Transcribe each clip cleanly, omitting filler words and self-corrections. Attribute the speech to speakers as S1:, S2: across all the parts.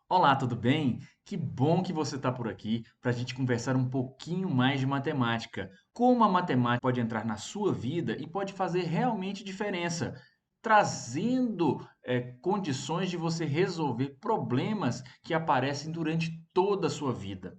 S1: Olá, tudo bem? Que bom que você está por aqui para a gente conversar um pouquinho mais de matemática. Como a matemática pode entrar na sua vida e pode fazer realmente diferença, trazendo condições de você resolver problemas que aparecem durante toda a sua vida.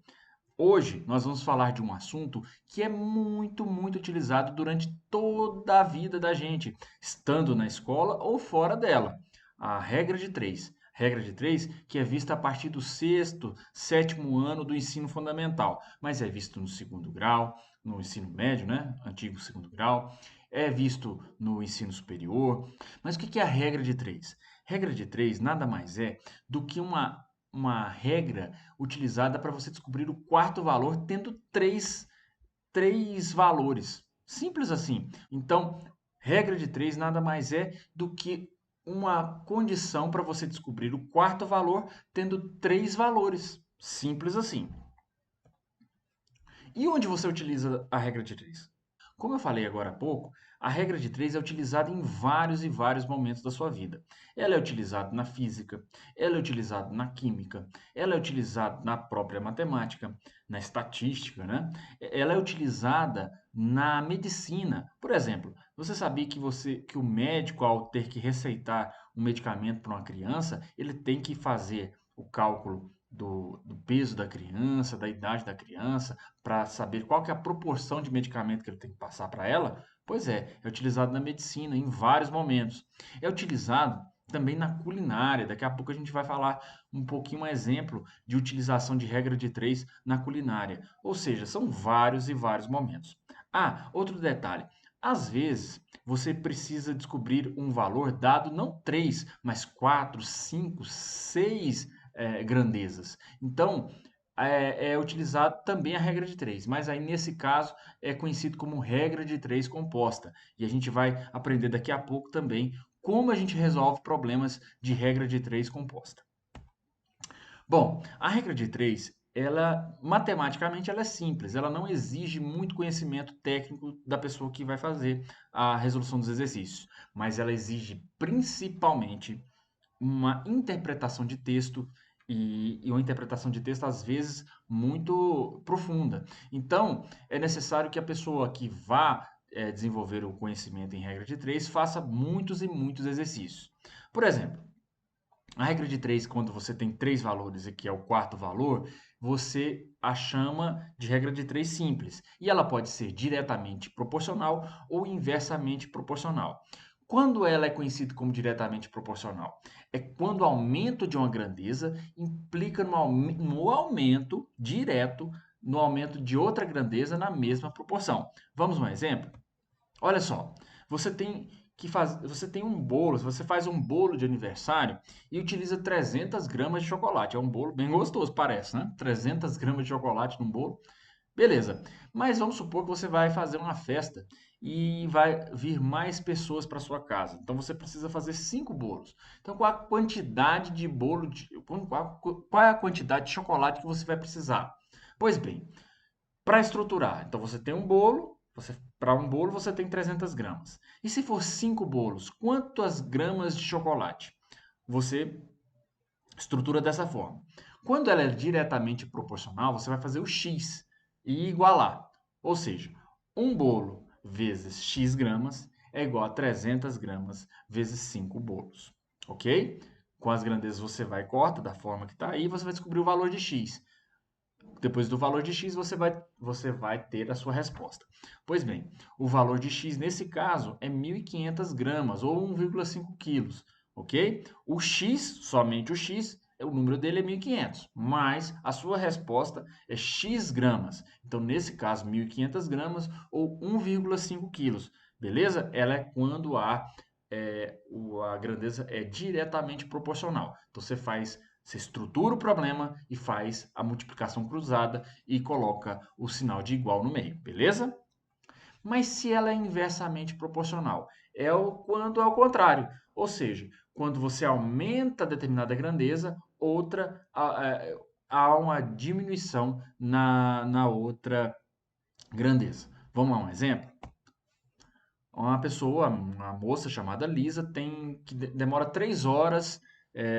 S1: Hoje nós vamos falar de um assunto que é muito utilizado durante toda a vida da gente, estando na escola ou fora dela. A regra de três. Regra de três que é vista a partir do sexto, sétimo ano do ensino fundamental, mas é visto no segundo grau, no ensino médio, né? Antigo segundo grau, é visto no ensino superior. Mas o que é a regra de três? Regra de três nada mais é do que uma regra utilizada para você descobrir o quarto valor tendo três valores. Simples assim. Então, regra de três nada mais é do que uma condição para você descobrir o quarto valor tendo três valores. Simples assim. E onde você utiliza a regra de três? Como eu falei agora há pouco, a regra de três é utilizada em vários e vários momentos da sua vida. Ela é utilizada na física, ela é utilizada na química, ela é utilizada na própria matemática, na estatística, né? Ela é utilizada na medicina. Por exemplo, você sabia que o médico, ao ter que receitar um medicamento para uma criança, ele tem que fazer o cálculo do peso da criança, da idade da criança, para saber qual que é a proporção de medicamento que ele tem que passar para ela? Pois é utilizado na medicina em vários momentos. É utilizado também na culinária. Daqui a pouco a gente vai falar um pouquinho um exemplo de utilização de regra de três na culinária. Ou seja, são vários e vários momentos. Ah, outro detalhe. Às vezes, você precisa descobrir um valor dado não 3, mas 4, 5, 6 grandezas. Então, é utilizado também a regra de três, mas aí nesse caso é conhecido como regra de três composta. E a gente vai aprender daqui a pouco também como a gente resolve problemas de regra de três composta. Bom, a regra de três, ela matematicamente ela é simples, ela não exige muito conhecimento técnico da pessoa que vai fazer a resolução dos exercícios, mas ela exige principalmente uma interpretação de texto e uma interpretação de texto às vezes muito profunda. Então, é necessário que a pessoa que vá desenvolver o conhecimento em regra de três faça muitos e muitos exercícios. Por exemplo, a regra de três, quando você tem três valores e que é o quarto valor, você a chama de regra de três simples. E ela pode ser diretamente proporcional ou inversamente proporcional. Quando ela é conhecida como diretamente proporcional? É quando o aumento de uma grandeza implica no aumento direto, no aumento de outra grandeza na mesma proporção. Vamos um exemplo? Olha só, você tem um bolo, você faz um bolo de aniversário e utiliza 300 gramas de chocolate. É um bolo bem gostoso, parece, né? 300 gramas de chocolate num bolo. Beleza. Mas vamos supor que você vai fazer uma festa e vai vir mais pessoas para sua casa. Então você precisa fazer 5 bolos. Então qual a quantidade de bolo, qual é a quantidade de chocolate que você vai precisar? Pois bem, para estruturar, então você tem um bolo, para um bolo você tem 300 gramas. E se for 5 bolos, quantas gramas de chocolate? Você estrutura dessa forma. Quando ela é diretamente proporcional, você vai fazer o x e igualar. Ou seja, um bolo vezes x gramas é igual a 300 gramas vezes 5 bolos. Ok? Com as grandezas você vai e corta da forma que está aí, você vai descobrir o valor de x. Depois do valor de x, você vai ter a sua resposta. Pois bem, o valor de x nesse caso é 1.500 gramas ou 1,5 quilos, ok? O x, somente o x, o número dele é 1.500, mas a sua resposta é x gramas. Então, nesse caso, 1.500 gramas ou 1,5 quilos, beleza? Ela é quando a grandeza é diretamente proporcional. Então, você estrutura o problema e faz a multiplicação cruzada e coloca o sinal de igual no meio, beleza? Mas se ela é inversamente proporcional, quando é o contrário, ou seja, quando você aumenta determinada grandeza, há uma diminuição na outra grandeza. Vamos lá, um exemplo? Uma moça chamada Lisa, demora 3 horas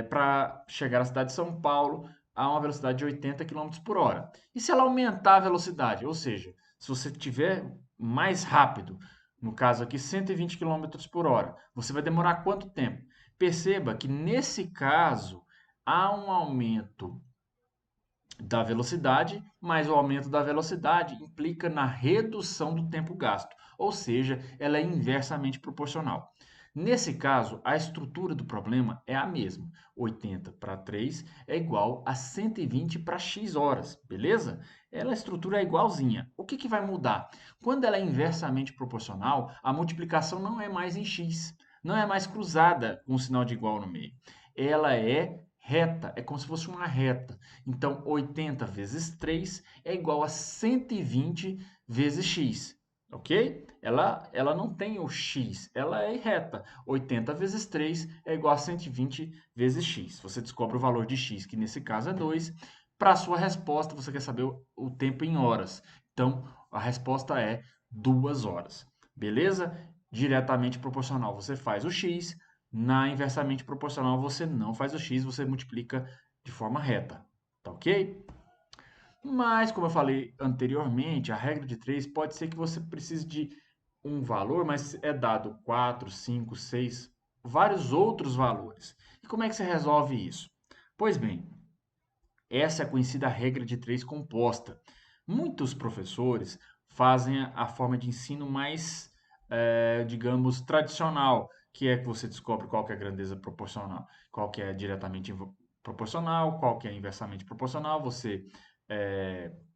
S1: para chegar à cidade de São Paulo a uma velocidade de 80 quilômetros por hora. E se ela aumentar a velocidade, ou seja, se você tiver mais rápido, no caso aqui 120 quilômetros por hora, você vai demorar quanto tempo? Perceba que nesse caso há um aumento da velocidade, mas o aumento da velocidade implica na redução do tempo gasto, ou seja, ela é inversamente proporcional. Nesse caso, a estrutura do problema é a mesma. 80 para 3 é igual a 120 para x horas, beleza? A estrutura é igualzinha. O que vai mudar? Quando ela é inversamente proporcional, a multiplicação não é mais em x, não é mais cruzada com um sinal de igual no meio. Ela é reta, é como se fosse uma reta. Então, 80 vezes 3 é igual a 120 vezes x, ok? Ela não tem o x, ela é reta. 80 vezes 3 é igual a 120 vezes x. Você descobre o valor de x, que nesse caso é 2. Para a sua resposta, você quer saber o tempo em horas. Então, a resposta é 2 horas. Beleza? Diretamente proporcional, você faz o x. Na inversamente proporcional, você não faz o x, você multiplica de forma reta, tá ok? Mas, como eu falei anteriormente, a regra de 3 pode ser que você precise de um valor, mas é dado 4, 5, 6, vários outros valores. E como é que você resolve isso? Pois bem, essa é a conhecida regra de 3 composta. Muitos professores fazem a forma de ensino mais, digamos, tradicional, que é que você descobre qual que é a grandeza proporcional, qual que é diretamente proporcional, qual que é inversamente proporcional, você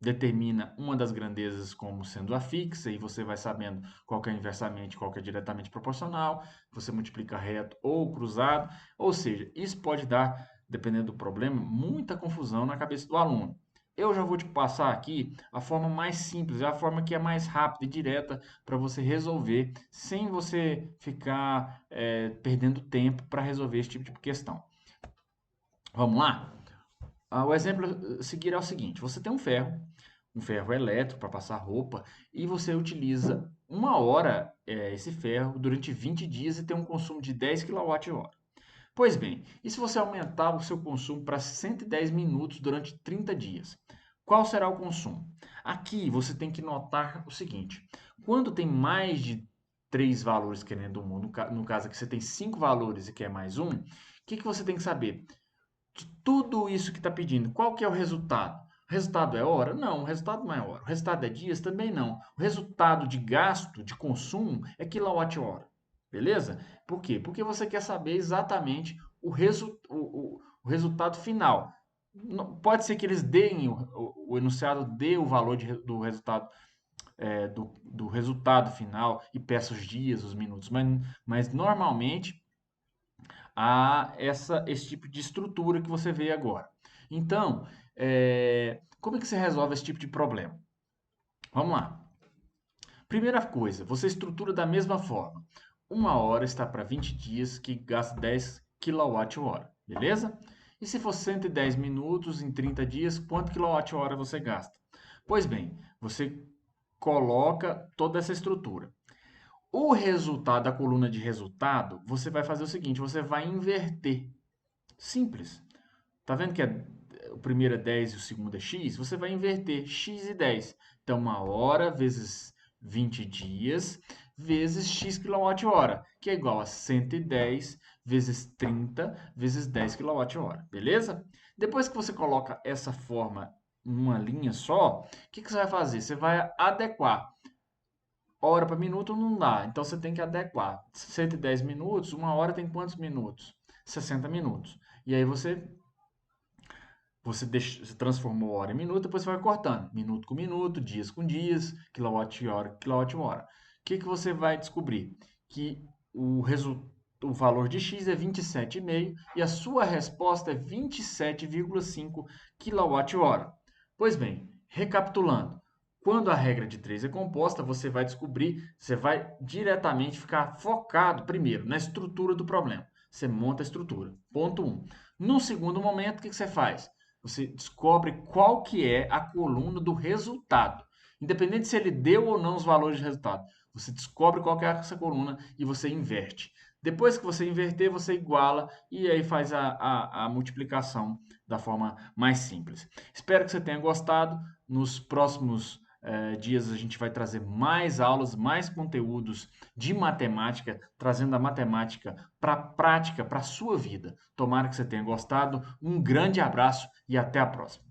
S1: determina uma das grandezas como sendo a fixa, e você vai sabendo qual que é inversamente, qual que é diretamente proporcional, você multiplica reto ou cruzado, ou seja, isso pode dar, dependendo do problema, muita confusão na cabeça do aluno. Eu já vou te passar aqui a forma mais simples, é a forma que é mais rápida e direta para você resolver, sem você ficar perdendo tempo para resolver esse tipo de questão. Vamos lá? O exemplo a seguir é o seguinte: você tem um ferro elétrico para passar roupa, e você utiliza uma hora esse ferro durante 20 dias e tem um consumo de 10 kWh. Pois bem, e se você aumentar o seu consumo para 110 minutos durante 30 dias? Qual será o consumo? Aqui você tem que notar o seguinte: quando tem mais de 3 valores querendo um, no caso aqui você tem 5 valores e quer mais um, o que você tem que saber? De tudo isso que está pedindo, qual que é o resultado? O resultado é hora? Não, o resultado não é hora. O resultado é dias? Também não. O resultado de gasto, de consumo, é quilowatt-hora. Beleza? Por quê? Porque você quer saber exatamente o resultado final. Pode ser que eles deem, o enunciado dê o valor do resultado, do resultado final e peça os dias, os minutos, mas normalmente esse tipo de estrutura que você vê agora. Então, como é que você resolve esse tipo de problema? Vamos lá. Primeira coisa, você estrutura da mesma forma. Uma hora está para 20 dias, que gasta 10 kWh, beleza? E se for 110 minutos em 30 dias, quanto kWh você gasta? Pois bem, você coloca toda essa estrutura. O resultado, a coluna de resultado, você vai fazer o seguinte: você vai inverter. Simples. Tá vendo que o primeiro é 10 e o segundo é x? Você vai inverter x e 10. Então, uma hora vezes 20 dias vezes x kWh, que é igual a 110 vezes 30 vezes 10 kWh. Beleza? Depois que você coloca essa forma numa linha só, o que você vai fazer? Você vai adequar. Hora para minuto não dá, então você tem que adequar. 110 minutos, uma hora tem quantos minutos? 60 minutos. E aí você transformou hora em minuto, depois você vai cortando. Minuto com minuto, dias com dias, quilowatt-hora com quilowatt-hora. O que você vai descobrir? Que o valor de x é 27,5 e a sua resposta é 27,5 kWh. Pois bem, recapitulando. Quando a regra de 3 é composta, você vai descobrir, você vai diretamente ficar focado primeiro na estrutura do problema. Você monta a estrutura. Ponto 1. No segundo momento, o que você faz? Você descobre qual que é a coluna do resultado. Independente se ele deu ou não os valores de resultado. Você descobre qual que é essa coluna e você inverte. Depois que você inverter, você iguala e aí faz a multiplicação da forma mais simples. Espero que você tenha gostado. Nos próximos dias a gente vai trazer mais aulas, mais conteúdos de matemática, trazendo a matemática para a prática, para a sua vida. Tomara que você tenha gostado. Um grande abraço e até a próxima.